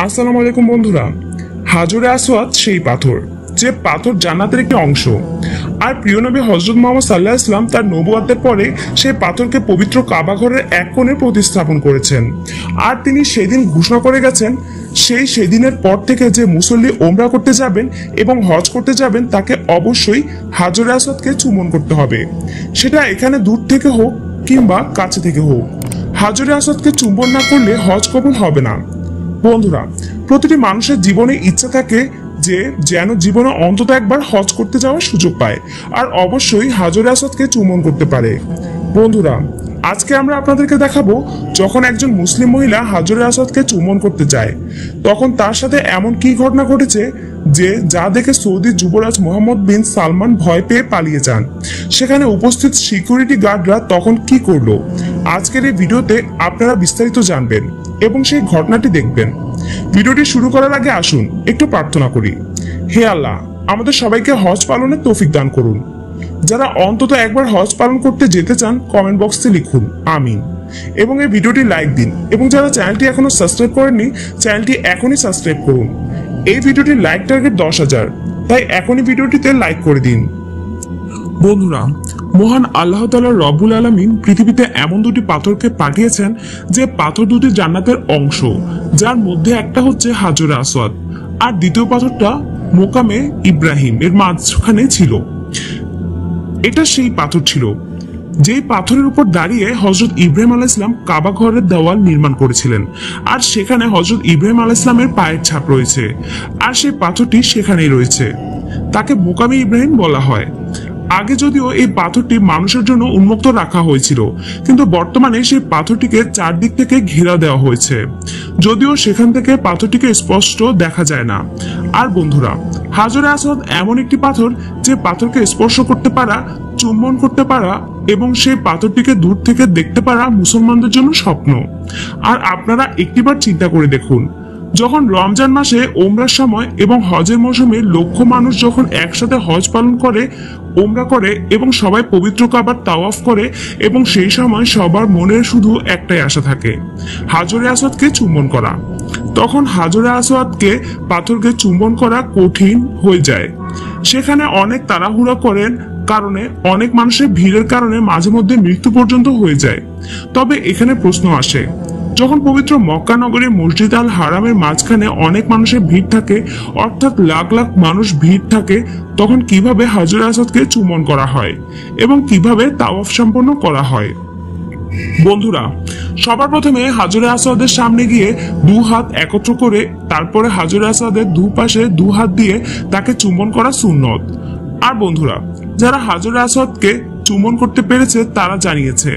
আসসালামু আলাইকুম বন্ধুরা। হাজরে আসওয়াদ সেই পাথর, যে পাথর জান্নাতের একটি অংশ। আর প্রিয় নবী হযরত মুহাম্মদ সাল্লাল্লাহু আলাইহি ওয়াসাল্লাম তার নবুয়তের পরে সেই পাথরকে পবিত্র কাবা ঘরের এক কোণে প্রতিস্থাপন করেছেন। আর তিনি সেদিন ঘোষণা করে গেছেন, সেদিনের পর থেকে যে মুসল্লি ওমরা করতে যাবেন এবং হজ করতে যাবেন তাকে অবশ্যই হাজরে আসওয়াদকে চুম্বন করতে হবে, সেটা এখানে দূর থেকে হোক কিংবা কাছে থেকে হোক। হাজরে আসওয়াদকে চুম্বন না করলে হজ কবুল হবে না। বন্ধুরা, প্রতিটি মানুষের জীবনে ইচ্ছা থাকে যে যেন জীবনে অন্তত একবার হজ করতে যাওয়ার সুযোগ পায়, আর অবশ্যই হাজরে আসওয়াদকে চুম্বন করতে পারে। বন্ধুরা, আজকে আমরা আপনাদেরকে দেখাবো যখন একজন মুসলিম মহিলা হাজরে আসওয়াদকে চুম্বন করতে যায় তখন তার সাথে এমন কি ঘটনা ঘটেছে যে যা দেখে সৌদি যুবরাজ মোহাম্মদ বিন সালমান ভয় পেয়ে পালিয়ে যান। সেখানে উপস্থিত সিকিউরিটি গার্ডরা তখন কি করলো, আজকের এই ভিডিওতে আপনারা বিস্তারিত জানবেন এবং সেই ঘটনাটি দেখবেন। ভিডিওটি শুরু করার আগে আসুন একটু প্রার্থনা করি। হে আল্লাহ, আমাদের সবাইকে হজ পালনের তৌফিক দান করুন। যারা অন্তত একবার হজ পালন করতে যেতে চান কমেন্ট বক্সে লিখুন আমিন, এবং এই ভিডিওটি লাইক দিন, এবং যারা চ্যানেলটি এখনো সাবস্ক্রাইব করেননি চ্যানেলটি এখনই সাবস্ক্রাইব করুন। এই ভিডিওটির লাইক টার্গেট 10,000, তাই এখনই ভিডিওটিতে লাইক করে দিন। বন্ধুরা, মহান আল্লাহ তাআলা রব্বুল আলামিন পৃথিবীতে এমন দুটি পাথরকে পাঠিয়েছেন যে পাথর দুটি জান্নাতের অংশ, যার মধ্যে একটা হচ্ছে হাজরে আসওয়াদ আর দ্বিতীয় পাথরটা মোকামে ইব্রাহিম এর মাঝখানে ছিল। এটা সেই পাথর ছিল যেই পাথরের উপর দাঁড়িয়ে হযরত ইব্রাহিম আলাইহিস সালাম কাবা ঘরের দেওয়াল নির্মাণ করেছিলেন, আর সেখানে হযরত ইব্রাহিম আলাইহিস সালামের পায়ের ছাপ রয়েছে, আর সেই পাথরটি সেখানেই রয়েছে। তাকে মোকামে ইব্রাহিম বলা হয়। আগে যদিও এই পাথরটি মানুষের জন্য উন্মুক্ত রাখা হয়েছিল, কিন্তু বর্তমানে সেই পাথরটিকে চারদিক থেকে ঘেরা দেওয়া হয়েছে, যদিও সেখান থেকে পাথরটিকে স্পষ্ট দেখা যায় না। আর বন্ধুরা, হাজরে আসওয়াদ এমন একটি পাথর যে পাথরকে স্পর্শ করতে পারা, চুম্বন করতে পারা এবং সেই পাথরটিকে দূর থেকে দেখতে পারা মুসলমানদের জন্য স্বপ্ন। আর আপনারা একটিবার চিন্তা করে দেখুন, যখন রমজান মাসে ওমরার সময় এবং হজের মৌসুমে লক্ষ মানুষ যখন একসাথে হজ পালন করে, ওমরা করে এবং সবাই পবিত্র কাবার তাওয়াফ করে, এবং সেই সময় সবার মনে শুধু একটাই আশা থাকে, হাজরে আসওয়াদকে চুম্বন করা। তখন হাজরে আসওয়াদকে পাথরকে চুম্বন করা কঠিন হয়ে যায়। সেখানে অনেক তাড়াহুড়া করেন কারণে অনেক মানুষের ভিড়ের কারণে মাঝে মধ্যে মৃত্যু পর্যন্ত হয়ে যায়। তবে এখানে প্রশ্ন আসে, যখন পবিত্র মক্কা নগরী মসজিদ আল হারামের মাঝখানে অনেক মানুষের ভিড় থাকে, অর্থাৎ লাখ লাখ মানুষ ভিড় থাকে, তখন কিভাবে হাজরে আসওয়াদকে চুম্বন করা হয় এবং কিভাবে তাওয়াফ সম্পন্ন করা হয়? বন্ধুরা, সবার প্রথমে হাজরে আসওয়াদের সামনে গিয়ে দু হাত একত্র করে তারপরে হাজরে আসওয়াদের দুপাশে দু হাত দিয়ে তাকে চুম্বন করা সুন্নত। আর বন্ধুরা, যারা হাজরে আসওয়াদকে চুম্বন করতে পেরেছে তারা জানিয়েছে,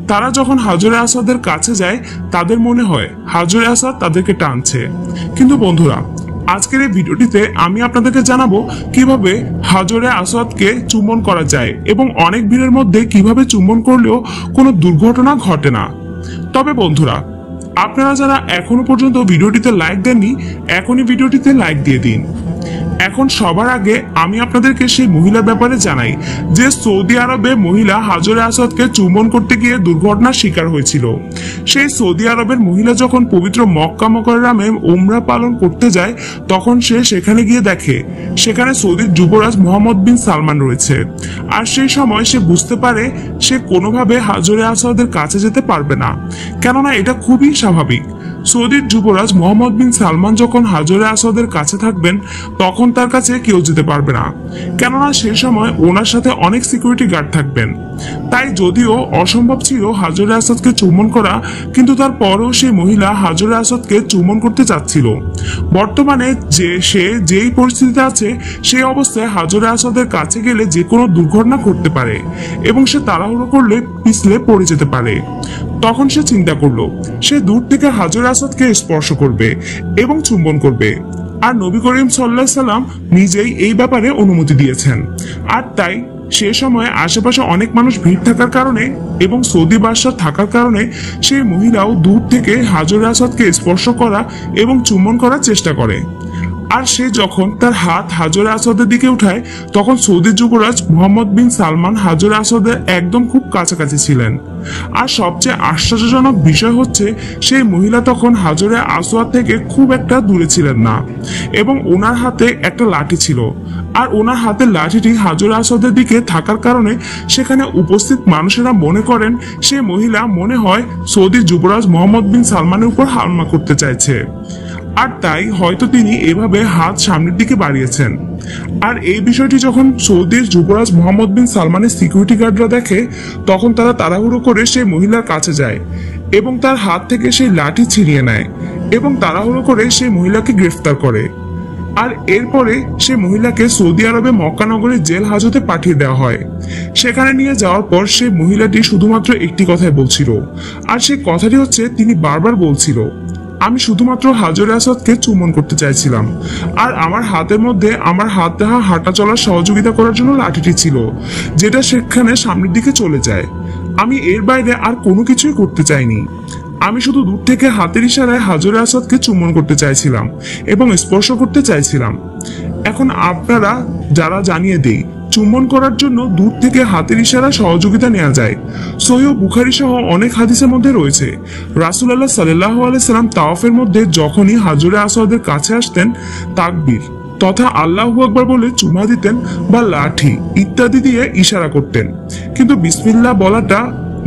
তারা যখন হাজরে আসওয়াদের কাছে যায় তাদের মনে হয় হাজরে আসওয়াদ তাদেরকে টানছে। কিন্তু বন্ধুরা, আজকের এই ভিডিওটিতে আমি আপনাদেরকে জানাবো কিভাবে হাজরে আসওয়াদকে চুম্বন করা যায় এবং অনেক ভিড়ের মধ্যে কিভাবে চুম্বন করলেও কোনো দুর্ঘটনা ঘটে না। তবে বন্ধুরা, আপনারা যারা এখনো পর্যন্ত ভিডিওটিতে লাইক দেননি এখনই ভিডিওটিতে লাইক দিয়ে দিন। এখন সবার আগে আমি আপনাদেরকে সেই মহিলার ব্যাপারে জানাই যে সৌদি আরবে মহিলা হাজরে আসওয়াদকে চুম্বন করতে গিয়ে দুর্ঘটনার শিকার হয়েছিল। সেই সৌদি আরবের মহিলা যখন পবিত্র মক্কা মুকাররমে উমরা পালন করতে যায় তখন সে সেখানে গিয়ে দেখে সেখানে সৌদির যুবরাজ মোহাম্মদ বিন সালমান রয়েছে। আর সেই সময় সে বুঝতে পারে সে কোনোভাবে হাজরে আসওয়াদের কাছে যেতে পারবে না, কেননা এটা খুবই স্বাভাবিক। সৌদির যুবরাজ মোহাম্মদ বিন সালমান যখন হাজরে আসওয়াদের কাছে থাকবেন তখন তার কাছে কেউ যেতে পারবে না, কেননা সে সময় ওনার সাথে অনেক সিকিউরিটি গার্ড থাকবেন। তাই যদিও অসম্ভব ছিল হাজরে আসওয়াদকে চুম্বন করা, কিন্তু তারপরও সেই মহিলা হাজরে আসওয়াদকে চুম্বন করতে চাচ্ছিল। বর্তমানে সে যেই পরিস্থিতিতে আছে সেই অবস্থায় হাজরে আসওয়াদের কাছে গেলে যে কোনো দুর্ঘটনা ঘটতে পারে এবং সে তাড়াহুড়ো করলে পিছলে পড়ে যেতে পারে। তখন সে চিন্তা করলো সে দূর থেকে হাজরে আসওয়াদকে স্পর্শ করবে এবং চুম্বন করবে। আর নবী করিম সাল্লাল্লাহু আলাইহি সাল্লাম নিজেই এই ব্যাপারে অনুমতি দিয়েছেন। আর তাই সে সময় আশেপাশে অনেক মানুষ ভিড় থাকার কারণে এবং সৌদি বাদশা থাকার কারণে সেই মহিলাও দূর থেকে হাজরে আসওয়াদকে স্পর্শ করা এবং চুম্বন করার চেষ্টা করে। আর সে যখন তার হাত হাজরে আসওয়াদের দিকে উঠায় তখন সৌদি যুবরাজ মোহাম্মদ বিন সালমান হাজরে আসওয়াদের একদম খুব কাছাকাছি ছিলেন। আর সবচেয়ে আশ্চর্যজনক বিষয় হচ্ছে সেই মহিলা তখন হাজরে আসওয়াদ থেকে খুব একটা দূরে ছিলেন না এবং ওনার হাতে একটা লাঠি ছিল। আর ওনার হাতের লাঠিটি হাজরে আসওয়াদের দিকে থাকার কারণে সেখানে উপস্থিত মানুষেরা মনে করেন সেই মহিলা মনে হয় সৌদি যুবরাজ মোহাম্মদ বিন সালমানের উপর হামলা করতে চাইছে, আর তাই হয়তো তিনি এভাবে হাত সামনের দিকে বাড়িয়েছেন। আর এই বিষয়টি যখন সৌদির যুবরাজ মোহাম্মদ বিন সালমানের সিকিউরিটি গার্ডরা দেখে তখন তারা তাড়াহুড়ো করে সেই মহিলার কাছে যায় এবং তার হাত থেকে সেই লাঠি ছিনিয়ে নেয় এবং তাড়াহুড়ো করে সেই মহিলাকে গ্রেফতার করে। আর এরপরে সে মহিলাকে সৌদি আরবে মক্কা নগরীর জেল হাজতে পাঠিয়ে দেওয়া হয়। সেখানে নিয়ে যাওয়ার পর সেই মহিলাটি শুধুমাত্র একটি কথাই বলছিল, আর সেই কথাটি হচ্ছে তিনি বারবার বলছিল, আমি শুধুমাত্র হাজরে আসওয়াদকে চুম্বন করতে চাইছিলাম, আর আমার হাতের মধ্যে আমার হাত দেওয়া হাঁটা চলার সহযোগিতা করার জন্য লাঠিটি ছিল, যেটা সেখানে সামনের দিকে চলে যায়। আমি এর বাইরে আর কোনো কিছুই করতে চাইনি। আমি শুধু দূর থেকে হাতের ইশারায় হাজরে আসওয়াদকে চুম্বন করতে চাইছিলাম এবং স্পর্শ করতে চাইছিলাম। এখন আপনারা যারা জানিয়ে দেই, চুম্বন করার জন্য দূর থেকে হাতের ইশারা সহযোগিতা নেওয়া যায়। সহিহ বুখারী সহ অনেক হাদিসের মধ্যে রয়েছে রাসূলুল্লাহ সাল্লাল্লাহু আলাইহি সাল্লাম তাওয়াফের মধ্যে যখনই হাজরে আসওয়াদের কাছে আসতেন তাকবীর তথা আল্লাহু আকবার বলে চুমা দিতেন বা লাঠি ইত্যাদি দিয়ে ইশারা করতেন, কিন্তু বিসমিল্লাহ বলাটা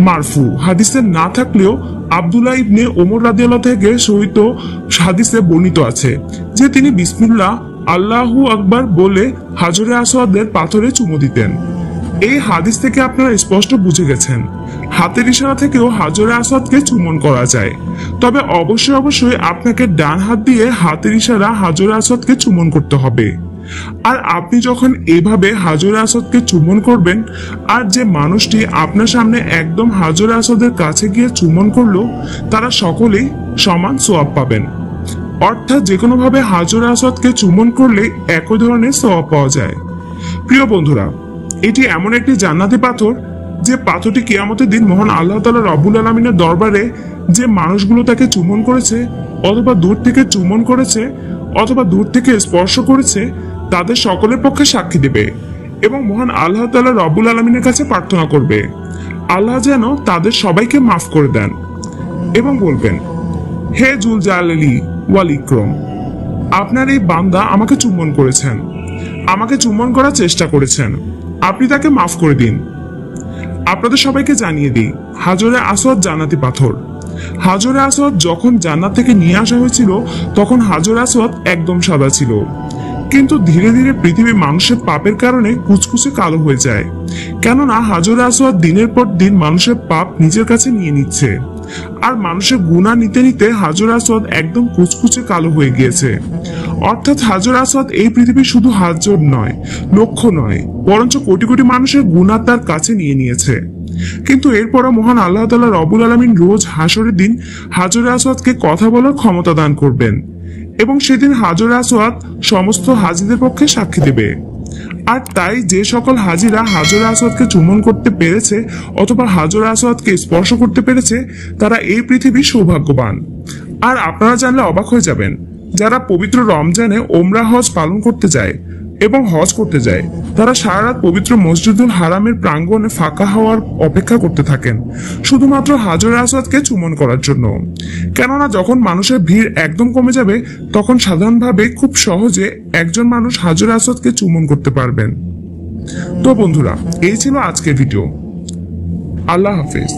মারফু হাদিসে না থাকলেও আব্দুল্লাহ ইবনে ওমর রাদিয়াল্লাহু থেকে সহিত হাদিসে বর্ণিত আছে যে তিনি বিসমিল্লাহ আল্লাহু আকবার বলে হাজরে আসওয়াদের পাথরে চুমু দিতেন। এই হাদিস থেকে আপনারা স্পষ্ট বুঝে গেছেন হাতের ইশারা থেকেও হাজরে আসওয়াদকে চুম্বন করা যায়, তবে অবশ্যই আপনাকে ডান হাত দিয়ে হাতের ইশারা হাজরে আসওয়াদকে চুম্বন করতে হবে। আর আপনি যখন এভাবে হাজরে আসওয়াদকে চুম্বন করবেন আর যে মানুষটি আপনার সামনে একদম হাজরে আসওয়াদের কাছে গিয়ে চুম্বন করলো তারা সকলেই সমান সওয়াব পাবেন। অর্থাৎ যে কোনো ভাবে হাজরে আসওয়াদকে চুম্বন করলে একই ধরনের সওয়াব পাওয়া যায়। প্রিয় বন্ধুরা, এটি এমন একটি জান্নাতি পাথর যে পাথরটি কিয়ামতের দিন মহান আল্লাহ তাআলা রব্বুল আলামিনের দরবারে যে মানুষগুলো তাকে চুম্বন করেছে অথবা দূর থেকে চুম্বন করেছে অথবা দূর থেকে স্পর্শ করেছে তাদের সকলের পক্ষে সাক্ষী দেবে এবং মহান আল্লাহ তাআলা রব্বুল আলামিনের কাছে প্রার্থনা করবে আল্লাহ যেন তাদের সবাইকে মাফ করে দেন এবং বলবেন, হে জুল জালালি ওয়াল ইকরাম, আপনার এই বান্দা আমাকে চুম্বন করেছেন, আমাকে চুম্বন করার চেষ্টা করেছেন, আপনি তাকে মাফ করে দিন। আপনাদের সবাইকে জানিয়ে দিই, হাজরে আসওয়াদ জান্নাতি পাথর। হাজরে আসওয়াদ যখন জান্নাত থেকে নিয়ে আসা হয়েছিল তখন হাজরে আসওয়াদ একদম সাদা ছিল, কিন্তু ধীরে ধীরে পৃথিবীর মানুষের পাপের কারণে কুচকুচে কালো হয়ে যায়, কেননা হাজরে আসওয়াদ দিনের পর দিন মানুষের পাপ নিজের কাছে নিয়ে নিচ্ছে, আর মানুষের গুনাহ নিতে নিতে হাজরে আসওয়াদ একদম কুচকুচে কালো হয়ে গিয়েছে। অর্থাৎ হাজরে আসওয়াদ এই পৃথিবীর শুধু হাজার নয়, লক্ষ নয়, বরঞ্চ কোটি কোটি মানুষের গুনাহ তার কাছে নিয়ে নিয়েছে। কিন্তু এরপরও মহান আল্লাহ তাআলা রব্বুল আলামিন রোজ হাসরের দিন হাজরে আসওয়াদকে কথা বলার ক্ষমতা দান করবেন এবং সেদিন হাজরে আসওয়াদ সমস্ত হাজীদের পক্ষে সাক্ষী দেবে। আর তাই যে সকল হাজীরা হাজরে আসওয়াদকে চুম্বন করতে পেরেছে অথবা হাজরে আসওয়াদকে স্পর্শ করতে পেরেছে তারা এই পৃথিবীর সৌভাগ্যবান। আর আপনারা জানলে অবাক হয়ে যাবেন, যারা পবিত্র রমজানে ওমরা হজ পালন করতে যায় এবং হজ করতে যায় তারা সারা রাত পবিত্র মসজিদুল হারামের প্রাঙ্গণে ফাঁকা হওয়ার অপেক্ষা করতে থাকেন শুধুমাত্র হাজরে আসওয়াদকে চুম্বন করার জন্য, কেননা যখন মানুষের ভিড় একদম কমে যাবে তখন সাধারণভাবে খুব সহজে একজন মানুষ হাজরে আসওয়াদকে চুম্বন করতে পারবেন। তো বন্ধুরা, এই ছিল আজকের ভিডিও। আল্লাহ হাফেজ।